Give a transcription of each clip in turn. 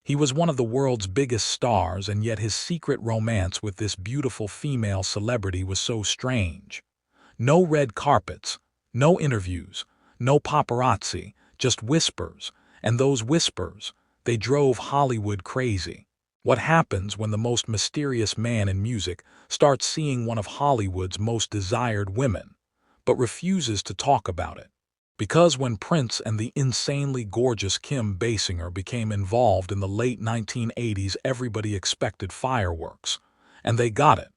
He was one of the world's biggest stars, and yet his secret romance with this beautiful female celebrity was so strange. No red carpets, no interviews, no paparazzi, just whispers, and those whispers, they drove Hollywood crazy. What happens when the most mysterious man in music starts seeing one of Hollywood's most desired women, but refuses to talk about it? Because when Prince and the insanely gorgeous Kim Basinger became involved in the late 1980s, everybody expected fireworks. And they got it,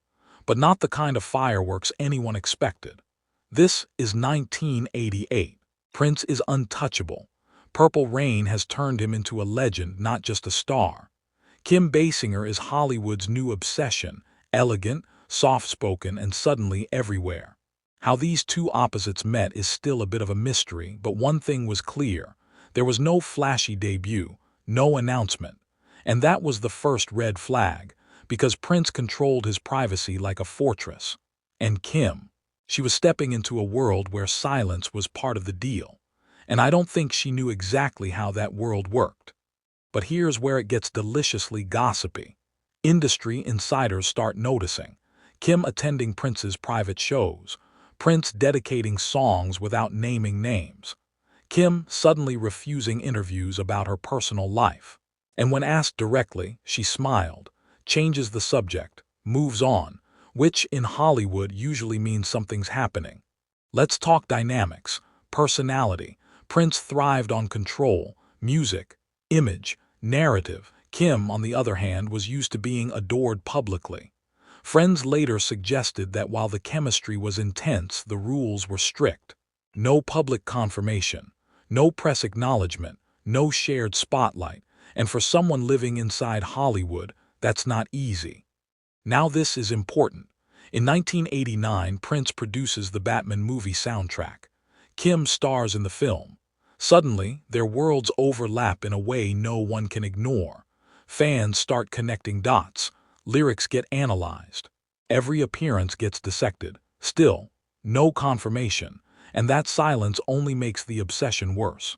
but not the kind of fireworks anyone expected. This is 1988. Prince is untouchable. Purple Rain has turned him into a legend, not just a star. Kim Basinger is Hollywood's new obsession, elegant, soft-spoken, and suddenly everywhere. How these two opposites met is still a bit of a mystery, but one thing was clear. There was no flashy debut, no announcement. And that was the first red flag, because Prince controlled his privacy like a fortress. And Kim, she was stepping into a world where silence was part of the deal. And I don't think she knew exactly how that world worked. But here's where it gets deliciously gossipy. Industry insiders start noticing. Kim attending Prince's private shows. Prince dedicating songs without naming names. Kim suddenly refusing interviews about her personal life. And when asked directly, she smiled, changes the subject, moves on, which in Hollywood usually means something's happening. Let's talk dynamics, personality. Prince thrived on control, music, image, narrative. Kim, on the other hand, was used to being adored publicly. Friends later suggested that while the chemistry was intense, the rules were strict. No public confirmation, no press acknowledgement, no shared spotlight, and for someone living inside Hollywood, that's not easy. Now this is important. In 1989, Prince produces the Batman movie soundtrack. Kim stars in the film. Suddenly, their worlds overlap in a way no one can ignore. Fans start connecting dots. Lyrics get analyzed. Every appearance gets dissected. Still, no confirmation, and that silence only makes the obsession worse.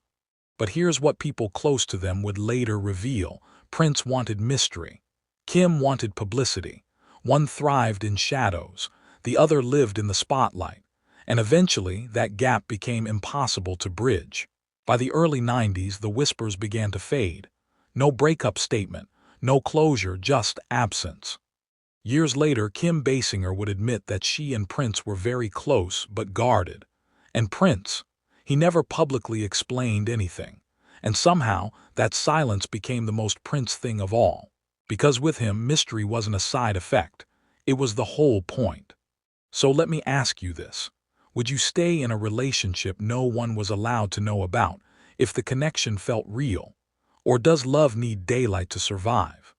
But here's what people close to them would later reveal. Prince wanted mystery. Kim wanted publicity. One thrived in shadows, the other lived in the spotlight, and eventually that gap became impossible to bridge. By the early 90s, the whispers began to fade. No breakup statement, no closure, just absence. Years later, Kim Basinger would admit that she and Prince were very close but guarded. And Prince, he never publicly explained anything. And somehow, that silence became the most Prince thing of all. Because with him, mystery wasn't a side effect. It was the whole point. So let me ask you this. Would you stay in a relationship no one was allowed to know about if the connection felt real? Or does love need daylight to survive?